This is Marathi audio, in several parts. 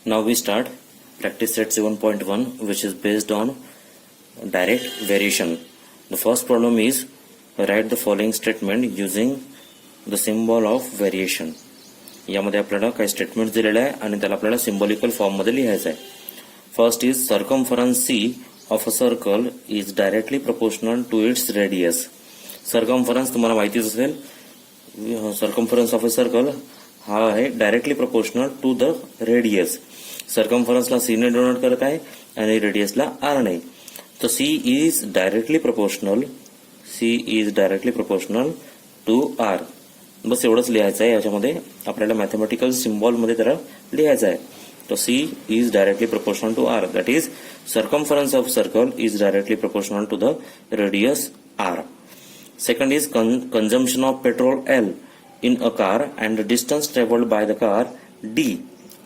Now we start practice set 7.1, which is based on direct variation. The first problem is write the following statement using the symbol of variation. यामध्ये आपल्याला काही स्टेटमेंट दिलेले आहे आणि त्याला आपल्याला सिम्बॉलिकल फॉर्म मध्ये लिहायचं आहे. First is circumference c of a circle is directly proportional to its radius. Circumference तुम्हाला माहितीच असेल, सर्कमफरन्स ऑफ अ सर्कल हा आहे directly proportional to the radius. सर्कमफरन्सला सी ने डिनोट करत आहे आणि रेडियसला आर ने. तर c is directly proportional to r. बस एवढंच लिहायचं आहे. याच्यामध्ये आपल्याला मॅथमॅटिकल सिम्बॉल मध्ये त्याला लिहायचं आहे. तो c is directly proportional to r, that is circumference of circle is directly proportional to the radius r. Second is consumption of petrol L in a car and the distance traveled by the car D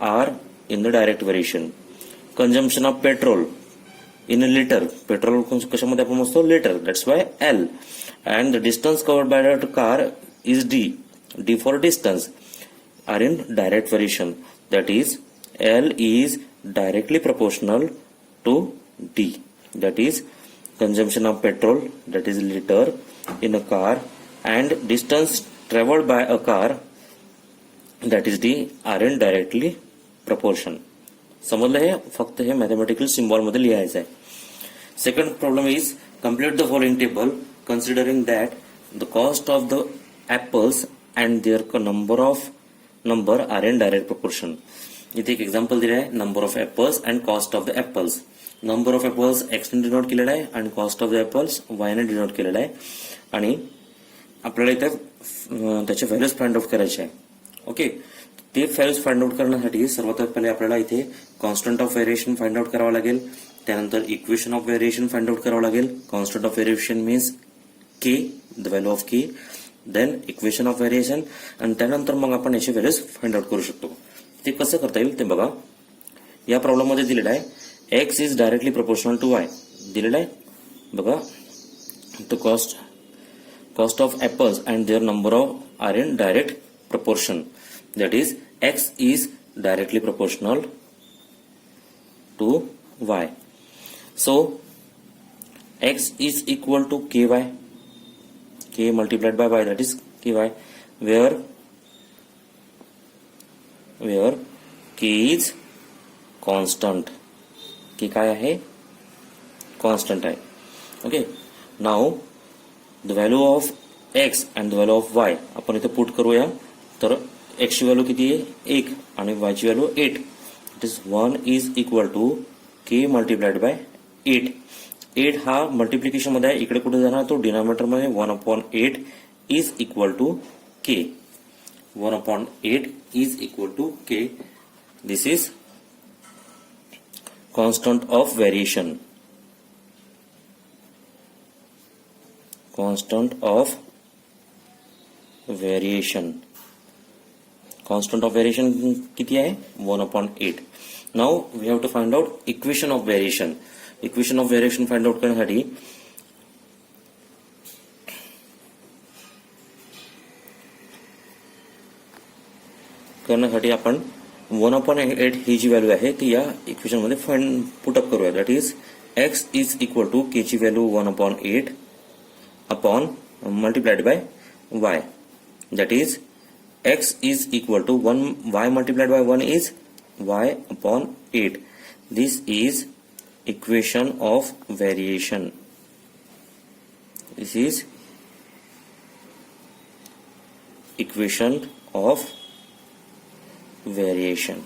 are in the direct variation. Consumption of petrol in a liter. Petrol कशामध्ये आपण मोजतो? Liter. That's why L. And the distance covered by the car is D. D for distance are in direct variation. That is L is directly proportional to D. That is consumption of petrol, that is liter, in a car and distance traveled by a car, that is D, are in directly proportion. समजलं? हे फक्त हे मॅथमॅटिकल सिम्बॉल मध्ये लिहायचं आहे. Second problem is complete the following table considering that the cost of the apples and their number are in direct proportion. इथे एक एक्झाम्पल दिलं आहे, number of apples and cost of the apples. Number of apples x ने डिनोट केलेला आहे आणि cost of the apples y ने डिनोट केलेला आहे. आणि आपल्याला इथे त्याचे व्हॅल्यूज फाइंड आउट करायचे आहे. ओके, ते व्हॅल्यूज फाइंड आउट करण्यासाठी सर्वात पहिले आपल्याला इथे constant of variation find out करावं लागेल. त्यानंतर equation of variation find out करावं लागेल. Constant of variation means k, the value of k, then equation of variation आणि त्यानंतर मग आपण याचे व्हॅल्यूज फाइंड आउट करू शकतो. ते कसं करता येईल ते बघा. या प्रॉब्लेम मध्ये दिलेलं आहे x is directly proportional to y दिलेलं आहे बघा. The cost of apples and their number are in direct proportion, that is x is directly proportional to y. So x is equal to ky, k multiplied by y, that is ky, where k is constant. k काय आहे? कॉन्स्टंट आहे. Okay, now the value of x and the value of Y आपण इथे पुट करूया. तर एक्स ची व्हॅल्यू किती आहे? 1 आणि वाय ची value 8. It is 1 is equal to k multiplied by 8. 8 हा मल्टिप्लिकेशन मध्ये आहे, इकडे कुठे जाणार? तो डिनॉमिनेटर मध्ये. 1/8 is equal to k. 1/8 is equal to k. This is constant of variation. Constant of variation किती आहे? 1/8. Now we have to find out equation of variation. Equation of variation find out करण्यासाठी आपण 1/8 ही जी व्हॅल्यू आहे ती या इक्वेशन मध्ये फाइंड पुटअप करूया. That is x is equal to k ची value 1/8 upon multiplied by y. That is x is equal to 1 y multiplied by 1 is y upon 8. This is equation of variation. This is equation of variation.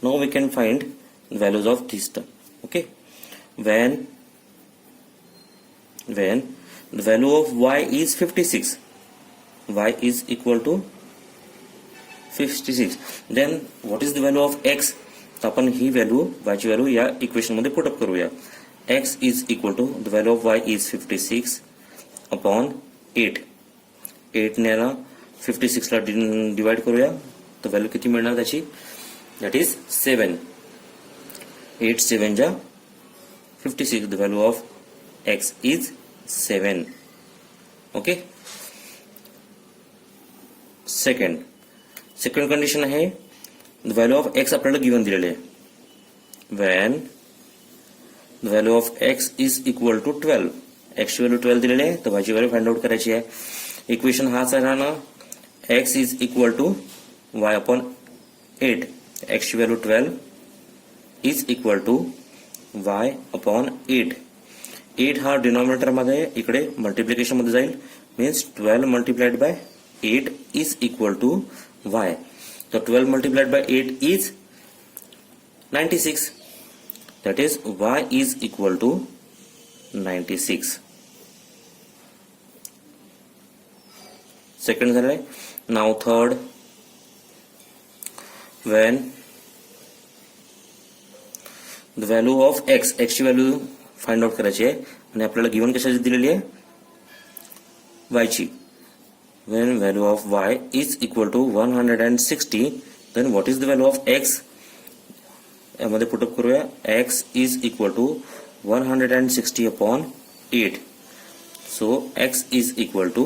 Now we can find the values of this term. Okay, when the value of y is 56, y is equal to 56, then what is the value of x? आपण ही व्हॅल्यू y ची व्हॅल्यू या इक्वेशन मध्ये पुट अप करूया. x is equal to the value of y is 56 upon 8. 8 ने 56 ला डिवाइड करूया तर व्हॅल्यू किती मिळणार त्याची? That is 7. 8 7 जा 56. The value of x is 7. Okay, second condition आहे द व्हॅल्यू ऑफ एक्स आपल्याला गिव्हन दिलेले आहे. When the value of x is equal to 12, एक्सची व्हॅल्यू 12 दिलेली आहे, तर वायची व्हॅल्यू फाइंड आउट करायची आहे. इक्वेशन हाच आहे ना, x is equal to y upon 8. एक्सची value 12 is equal to y upon 8. 8 हा डिनॉमिनेटर मध्ये इकडे मल्टिप्लिकेशन मध्ये जाईल, means 12 multiplied by 8 is equal to y. तर 12 multiplied by 8 is 96. That is y is equal to 96. Second झालं. Now third, when the value of x ची व्हॅल्यू फाइंड आउट करायची आहे आणि आपल्याला गिव्हन कशाची दिलेली आहे, y ची. When value of y is equal to 160, then what is the value of x? यामध्ये पुटअप करूया. x is equal to 160 upon 8. So x is equal to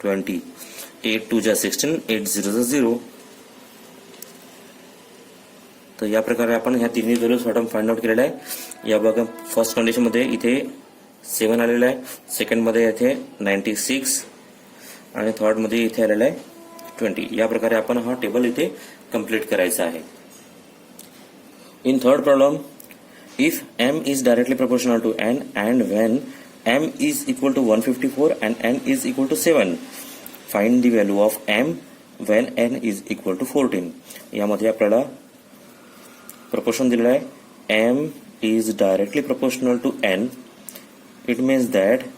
20. 8 2 जा 16, 8 0 जा 0. तर या प्रकारे आपण ह्या तिन्ही व्हॅल्यूज फाइंड आउट केलेला आहे. या बघा, फर्स्ट कंडिशन मध्ये इथे 7 आलेला आहे, सेकंड मध्ये इथे 96 आणि थर्ड मध्ये इथे आलेला आहे 20. या प्रकारे आपण हा टेबल इथे कंप्लीट करायचा आहे. In third problem, if m is directly proportional to n and when m is equal to 154 and n is equal to 7, find the value of m when n is equal to 14. यामध्ये आपल्याला proportion दिलेला आहे. m is directly proportional to n. It means that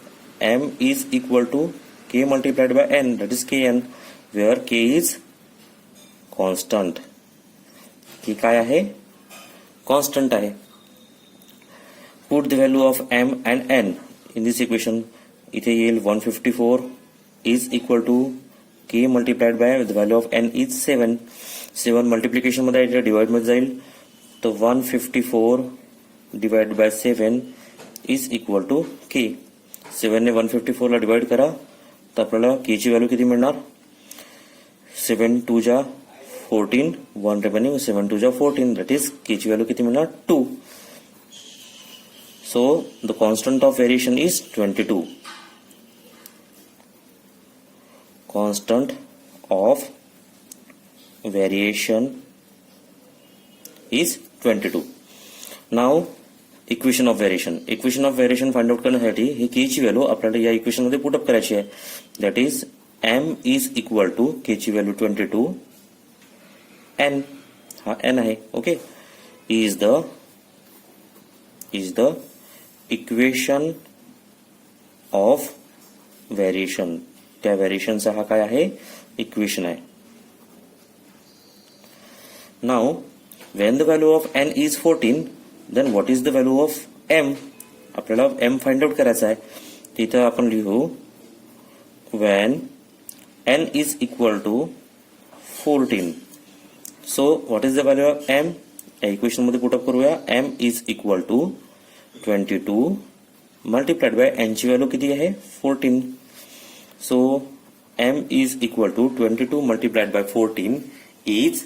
m is equal to k multiplied by n, that is kn, where k is constant. k काय आहे, कॉन्स्टंट आहे. Put the value of m and n in this equation. इथे येईल 154 is equal to k multiplied by the value of n is 7. 7 multiplication मध्ये इथे डिवाइड मध्ये जाईल, तर 154 divide by 7 is equal to k. 7 ने 154 ला डिवाइड करा, तर आपल्याला k ची व्हॅल्यू किती मिळणार. 7 2 जा 14, 1 रिमेनिंग, 7 2 जा 14, that is k ची व्हॅल्यू किती मिळणार 2. So the constant of variation is 22. Constant of variation is 22. Now equation of variation. Equation of variation find out करण्यासाठी ही k ची व्हॅल्यू आपल्याला या इक्वेशन मध्ये पुटअप करायची आहे. That is m is equal to k ची व्हॅल्यू 22, n हा n आहे. Okay, is the equation of variation. त्या व्हेरिएशनचा हा काय आहे, इक्वेशन आहे. Now when the value of n is 14, then what is the value of m. आपल्याला m फाइंड आउट करायचा आहे. तिथं आपण लिहू when n is equal to 14. So what is the value of m. या इक्वेशन मध्ये पुटअप करूया. m is equal to 22 multiplied by n ची व्हॅल्यू किती आहे, 14. So m is equal to 22 multiplied by 14 is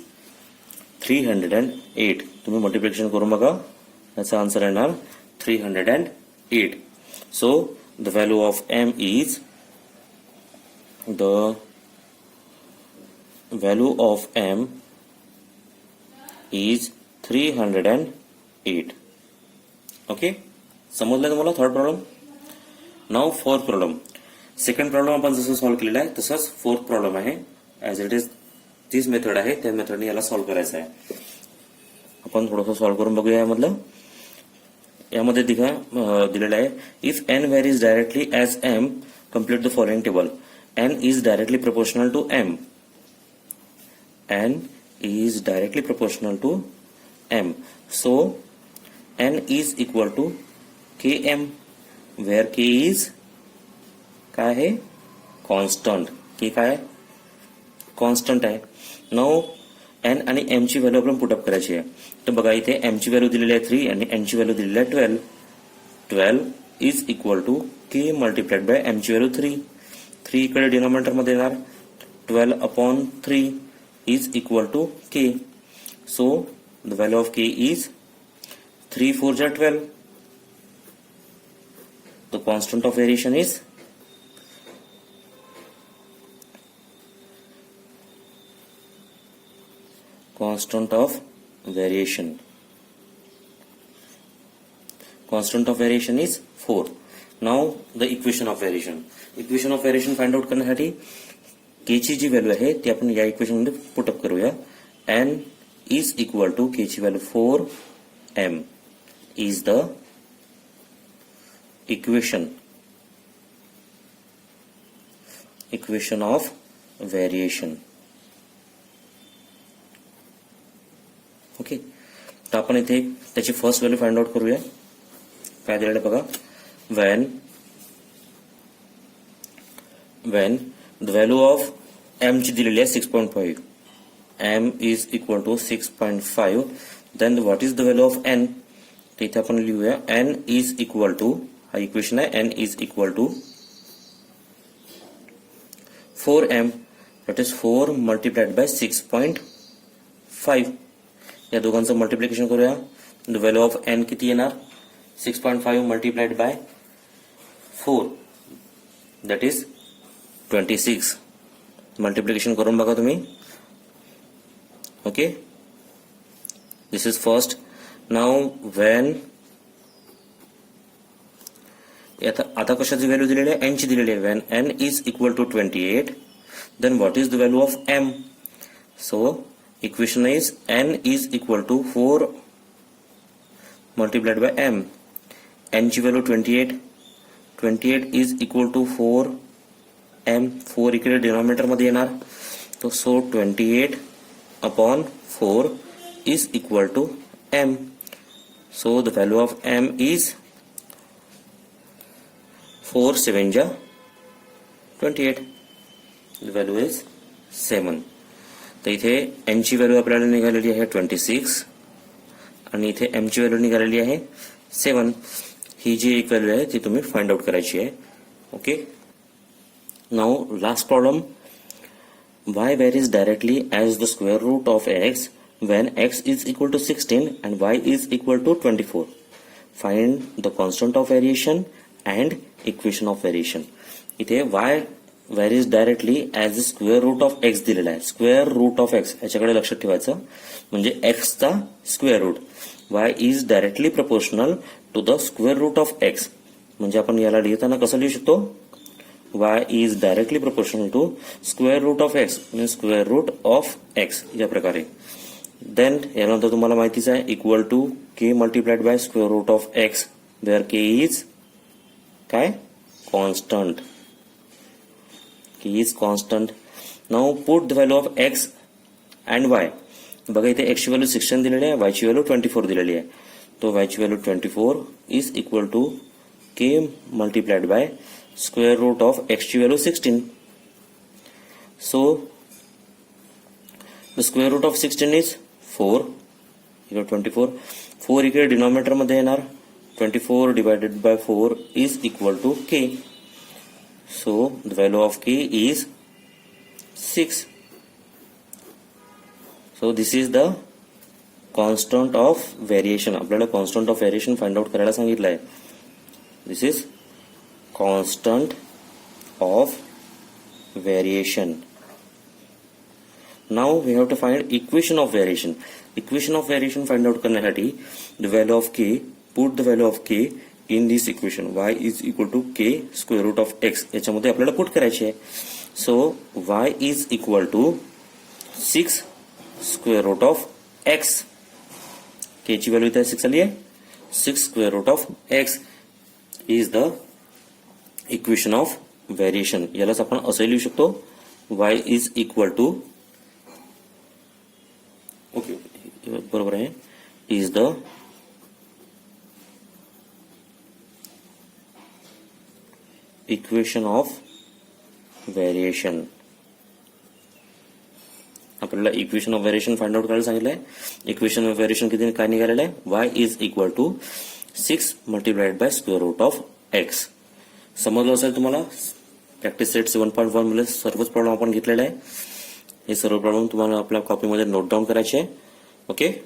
308. तुम्ही मल्टिप्लिकेशन करून बघा, याचा आन्सर येणार 308. So the value of m is is 308. Okay, समजलं तुम्हाला third problem. Now fourth problem. Second problem आपण जसं सॉल्व्ह केलेला आहे तसंच फोर्थ प्रॉब्लेम आहे. ऍज इट इज तीच मेथड आहे, त्या मेथडने याला सॉल्व्ह करायचं आहे. आपण थोडंसं सॉल्व्ह करून बघूया. यामध्ये दिलेलं आहे, if n varies directly as m, complete the following table. n is directly proportional to m. n is directly proportional to m. So n is equal to km, where k is काय आहे, कॉन्स्टंट. k काय आहे, कॉन्स्टंट आहे. नाउ n आणि m ची व्हॅल्यू आपण पुटअप करायची आहे. तर बघा, इथे m ची व्हॅल्यू दिलेली आहे 3 आणि n ची व्हॅल्यू दिलेली आहे 12. 12 is equal to k multiplied by m ची व्हॅल्यू 3. 3 इकडे डिनॉमिनेटर मध्ये येणार, 12 upon 3 is equal to k. So the value of k is 3 4 are 12. The constant of variation is constant of variation. Constant of variation is 4. Now the equation of variation. Equation of variation find out करण्यासाठी k ची जी व्हॅल्यू आहे ती आपण या इक्वेशन मध्ये पुटअप करूया. n is equal to k ची value 4m is the equation of variation. Okay, तर आपण इथे त्याची फर्स्ट व्हॅल्यू फाइंड आउट करूया. काय दिलेलं बघा, when the value of m ची दिलेली आहे 6.5, m is equal to 6.5, then what is the value of n? तर इथे आपण लिहूया n is equal to, हा इक्वेशन आहे, n is equal to 4m, that is 4 multiplied by 6.5. या दोघांचं मल्टिप्लिकेशन करूया. द व्हॅल्यू ऑफ n किती येणार, 6.5 multiplied by 4, that is 26. Multiplication करून बघा तुम्ही. Okay, this is first. Now when, आता कशाची व्हॅल्यू दिलेली आहे, n ची दिलेली आहे. When n is equal to 28, then what is the value of m? सो equation is n is equal to 4 multiplied by m. n ची value 28 is equal to 4m. 4 इकडे डिनॉमिनेटर मध्ये येणार, तो so 28 upon 4 is equal to m. So the value of m is 4 7 ja 28. The value is 7. तर इथे n ची व्हॅल्यू आपल्याला निघालेली आहे 26 आणि इथे m ची व्हॅल्यू निघालेली आहे 7. ही जी एक व्हॅल्यू आहे ती तुम्ही फाइंड आउट करायची आहे. Okay, now last problem. y varies directly as the square root of x when x is equal to 16 and y is equal to 24. Find the constant of variation and equation of variation. इथे y varies directly as the square root of x दिलेला आहे. स्क्वेअर रूट ऑफ x याच्याकडे लक्षात ठेवायचं, म्हणजे x चा square root. y is directly proportional to the square root of x. म्हणजे आपण याला लिहिताना कसं लिहू शकतो, y is directly proportional to square root of x म्हणजे स्क्वेअर रूट ऑफ x या प्रकारे. देन यानंतर तुम्हाला माहितीच आहे equal to k multiplied by square root of x where k is काय, constant. k is constant. Now put the value of x and y. बघा इथे x ची व्हॅल्यू 16 दिलेली आहे, y ची व्हॅल्यू 24 दिलेली आहे. तो y ची value 24 is equal to k multiplied by square root of x ची value 16. So the square root of 16 is 4 equal 24. 4 इकडे डिनॉमिनेटर मध्ये येणार, 24 divided by 4 is equal to k. So the value of k is 6. So this is the constant of variation. आपल्याला constant of variation find out करायला सांगितलं आहे. This is constant of variation. Now we have to find equation of variation. Equation of variation find out करण्यासाठी the value of k, put the value of k in this equation. y is equal to k square root of x याच्यामध्ये आपल्याला पुट करायची आहे. So y is equal to 6 square root of x. k ची व्हॅल्यू इथे 6 आली आहे. 6 square root of x is the equation of variation. यालाच आपण असे लिहू शकतो, y is equal to, okay बरोबर आहे, is the equation of variation. आपल्याला equation of variation find out करायला सांगितलंय. इक्वेशन ऑफ व्हेरिएशन किती काय निघालेलं आहे, y is equal to 6 multiplied by square root of x. समजलं असेल तुम्हाला. प्रॅक्टिस सेट 7.1 मध्ये सर्वच प्रॉब्लेम आपण घेतलेले आहे. हे सर्व प्रॉब्लेम तुम्हाला आपल्या कॉपीमध्ये नोट डाऊन करायचे आहे. ओके.